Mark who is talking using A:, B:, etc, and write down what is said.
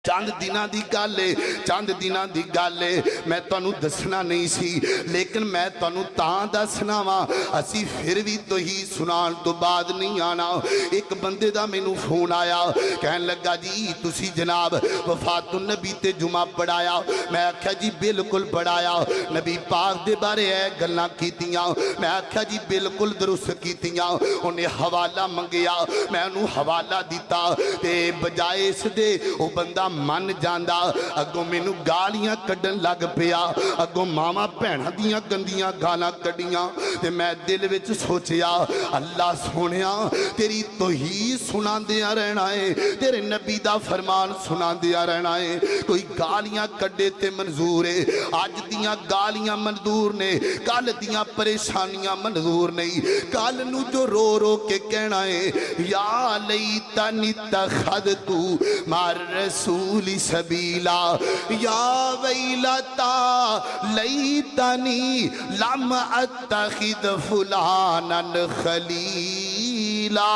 A: चंद दिनां दी गल है, चंद दिनां दी गल है। मैं तुहानू दसना नहीं सी, लेकिन मैं तुहानू तां दसना वा, असी फिर भी तो ही सुनान तो बाद नहीं आना। एक बंदे दा मैनू फोन आया, कहन लगा जी तुसी जनाब वफातुन नबी ते जुमा पढ़ाया। मैं आख्या जी बिल्कुल पढ़ाया, नबी पाक दे बारे है गल्लां कीतियां। मैं आख्या जी बिल्कुल दुरुस्त कीतियां। उन्हें हवाला मंगिया, मैं उन्हें हवाला दिता, ते बजाए इस दे वो बंदा मन जांदा अगों मैनू गालियां कड्डन लग पिया। अगों मावा भैणां दियां गंदियां गालां कड्डियां। ते मैं दिल विच सोचिया अल्लाह सोनिया तेरी तौहीद सुनांदिया रहना है, तेरे नबी दा फरमान सुनांदिया रहना है। कोई गालियां कड्डे ते मंजूर है, अज दियां गालियां मंजूर ने, कल दियां परेशानियां मंजूर नहीं। कल नू जो रो रो के कहना है या लैतनी तखज़तु मार रसूली सबीला, या वैलता लैतनी लम अत्तखिद फुलानन खलीला।